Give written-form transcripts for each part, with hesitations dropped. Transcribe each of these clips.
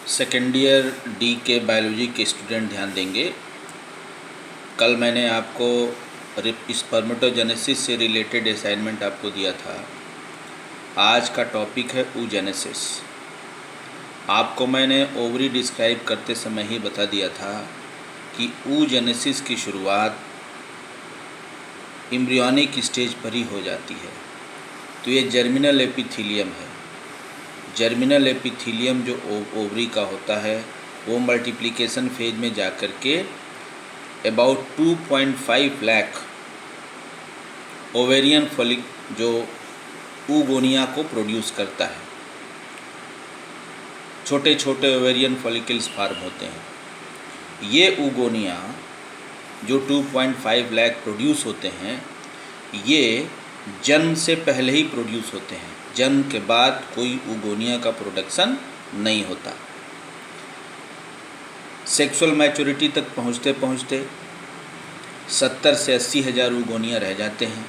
Second year D के biology के student ध्यान देंगे। कल मैंने आपको स्पर्मेटोजेनेसिस से रिलेटेड असाइनमेंट आपको दिया था। आज का टॉपिक है oogenesis। आपको मैंने ओवरी डिस्क्राइब करते समय ही बता दिया था कि oogenesis की शुरुआत एम्ब्रियोनिक स्टेज पर ही हो जाती है। तो ये जर्मिनल एपिथीलियम है। जर्मिनल एपिथीलियम जो ओवरी का होता है वो मल्टीप्लिकेशन फेज में जा कर के अबाउट 2.5 लाख ओवेरियन फॉलिक जो oogonia को प्रोड्यूस करता है। छोटे छोटे ओवेरियन फॉलिकल्स फार्म होते हैं। ये oogonia जो 2.5 लाख प्रोड्यूस होते हैं, ये जन्म से पहले ही प्रोड्यूस होते हैं। जन्म के बाद कोई oogonia का प्रोडक्शन नहीं होता। सेक्सुअल मैच्योरिटी तक पहुँचते पहुँचते 70 से 80 हज़ार oogonia रह जाते हैं।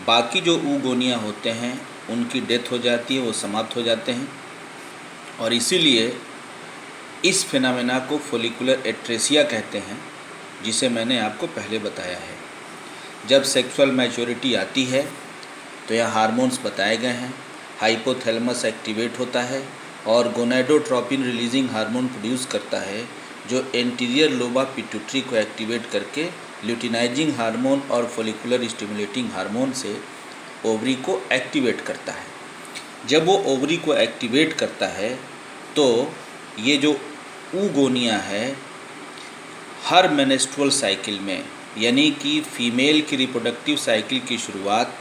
बाकी जो oogonia होते हैं उनकी डेथ हो जाती है, वो समाप्त हो जाते हैं। और इसीलिए इस फिनोमेना को फोलिकुलर एट्रेसिया कहते हैं, जिसे मैंने आपको पहले बताया है। जब सेक्सुअल मैच्योरिटी आती है तो यहाँ हार्मोन्स बताए गए हैं। हाइपोथैलेमस एक्टिवेट होता है और गोनेडोट्रोपिन रिलीजिंग हार्मोन प्रोड्यूस करता है, जो एंटीरियर लोबा पिट्यूटरी को एक्टिवेट करके ल्यूटिनाइजिंग हार्मोन और फोलिकुलर स्टिमुलेटिंग हार्मोन से ओवरी को एक्टिवेट करता है। जब वो ओवरी को एक्टिवेट करता है तो ये जो oogonia है हर मेनेस्ट्रुअल साइकिल में, यानी कि फीमेल की रिप्रोडक्टिव साइकिल की शुरुआत,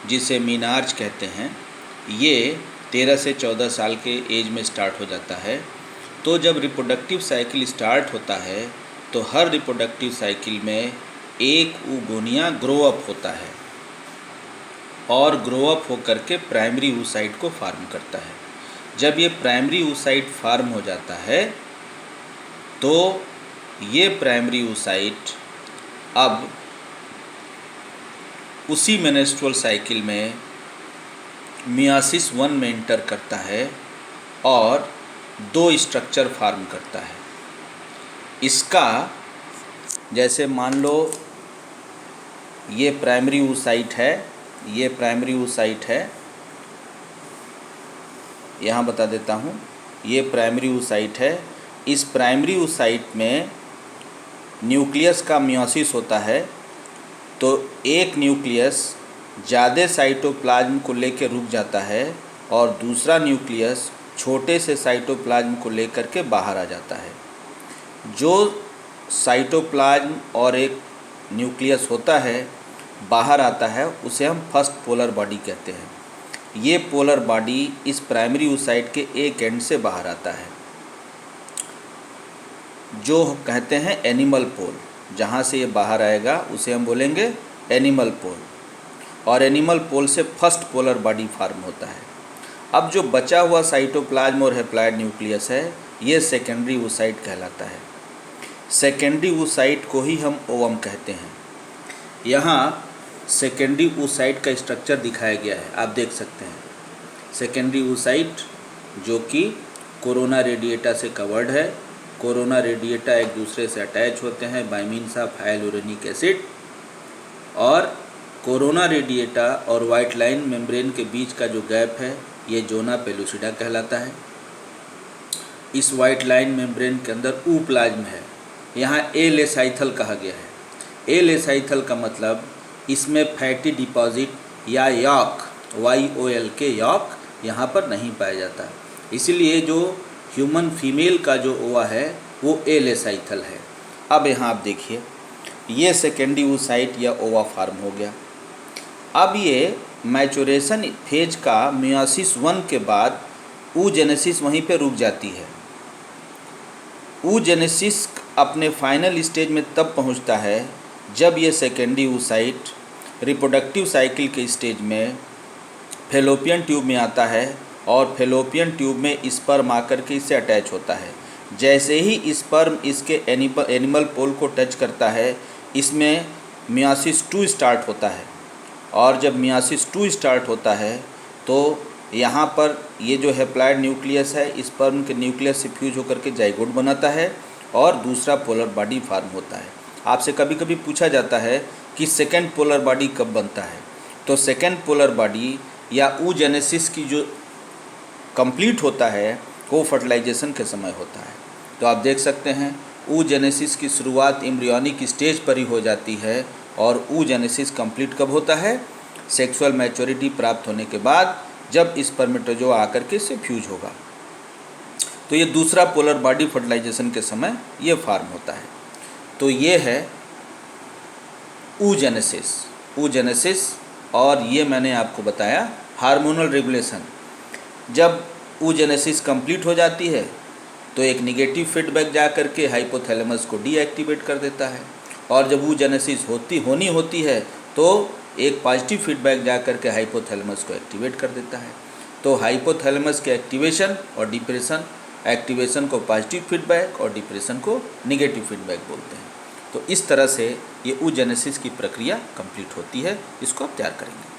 जिसे मीनार्च कहते हैं, ये 13 से 14 साल के एज में स्टार्ट हो जाता है। तो जब रिप्रोडक्टिव साइकिल स्टार्ट होता है तो हर रिप्रोडक्टिव साइकिल में एक oogonia ग्रो अप होता है और ग्रो अप होकर के प्राइमरी oocyte को फार्म करता है। जब ये प्राइमरी oocyte फार्म हो जाता है तो ये प्राइमरी oocyte अब उसी मेनेस्ट्रुअल साइकिल में मियासिस 1 में इंटर करता है और 2 स्ट्रक्चर फार्म करता है। इसका जैसे मान लो ये प्राइमरी oocyte है, ये प्राइमरी oocyte है, यहाँ बता देता हूँ, ये प्राइमरी oocyte है। इस प्राइमरी oocyte में न्यूक्लियस का मियोसिस होता है, तो एक न्यूक्लियस ज़्यादा साइटोप्लाज्म को लेकर रुक जाता है और दूसरा न्यूक्लियस छोटे से साइटोप्लाज्म को लेकर के बाहर आ जाता है। जो साइटोप्लाज्म और एक न्यूक्लियस होता है बाहर आता है, उसे हम फर्स्ट पोलर बॉडी कहते हैं। ये पोलर बॉडी इस प्राइमरी oocyte के एक एंड से बाहर आता है, जो कहते हैं एनिमल पोल। जहाँ से ये बाहर आएगा उसे हम बोलेंगे एनिमल पोल, और एनिमल पोल से फर्स्ट पोलर बॉडी फार्म होता है। अब जो बचा हुआ साइटोप्लाज्म और हैप्लॉइड न्यूक्लियस है, ये सेकेंडरी oocyte कहलाता है। सेकेंडरी oocyte को ही हम ओवम कहते हैं। यहाँ सेकेंडरी oocyte का स्ट्रक्चर दिखाया गया है, आप देख सकते हैं। सेकेंडरी oocyte जो कि कोरोना रेडिएटा से कवर्ड है। कोरोना रेडिएटा एक दूसरे से अटैच होते हैं bye means of hyaluronic acid, और कोरोना रेडिएटा और वाइट लाइन मेम्ब्रेन के बीच का जो गैप है ये जोना पेलुसिडा कहलाता है। इस वाइट लाइन मेम्ब्रेन के अंदर ooप्लाज्म है, यहाँ एलेसाइथल कहा गया है। एलेसाइथल का मतलब इसमें फैटी डिपॉजिट या यॉक, YOL के यॉक यहाँ पर नहीं पाया जाता। इसलिए जो ह्यूमन फीमेल का जो ओवा है वो एलेसाइथल है। अब यहाँ आप देखिए, ये सेकेंडरी oocyte या ओवा फार्म हो गया। अब ये मैचुरेशन फेज का मियोसिस 1 के बाद oogenesis वहीं पे रुक जाती है। oogenesis अपने फाइनल स्टेज में तब पहुंचता है जब ये सेकेंडरी oocyte रिप्रोडक्टिव साइकिल के स्टेज में फेलोपियन ट्यूब में आता है और फेलोपियन ट्यूब में स्पर्म आकर के इससे अटैच होता है। जैसे ही स्पर्म इसके एनिमल पोल को टच करता है, इसमें मियासिस 2 स्टार्ट होता है, और जब मियासिस 2 स्टार्ट होता है तो यहाँ पर ये जो हैप्लॉइड न्यूक्लियस है, स्पर्म के न्यूक्लियस से फ्यूज होकर के जाइगोट बनाता है और दूसरा पोलर बॉडी फॉर्म होता है। आपसे कभी कभी पूछा जाता है कि सेकेंड पोलर बॉडी कब बनता है। तो सेकेंड पोलर बॉडी या oogenesis की जो कंप्लीट होता है वो फर्टिलाइजेशन के समय होता है। तो आप देख सकते हैं oogenesis की शुरुआत एम्ब्रियोनिक स्टेज पर ही हो जाती है और oogenesis कंप्लीट कब होता है? सेक्सुअल मैच्योरिटी प्राप्त होने के बाद, जब स्पर्मेटोजोआ आकर के से फ्यूज होगा। तो ये दूसरा पोलर बॉडी फर्टिलाइजेशन के समय ये फॉर्म होता है। तो ये है oogenesis। और ये मैंने आपको बताया हार्मोनल रेगुलेशन। जब oogenesis कंप्लीट हो जाती है तो एक निगेटिव फीडबैक जा कर के हाइपोथैलेमस को डीएक्टिवेट कर देता है, और जब oogenesis होती है तो एक पॉजिटिव फीडबैक जा कर के हाइपोथैलेमस को एक्टिवेट कर देता है। तो हाइपोथैलेमस के एक्टिवेशन और डिप्रेशन, एक्टिवेशन को पॉजिटिव फीडबैक और डिप्रेशन को निगेटिव फीडबैक बोलते हैं। तो इस तरह से ये oogenesis की प्रक्रिया कंप्लीट होती है। इसको आप तैयार करेंगे।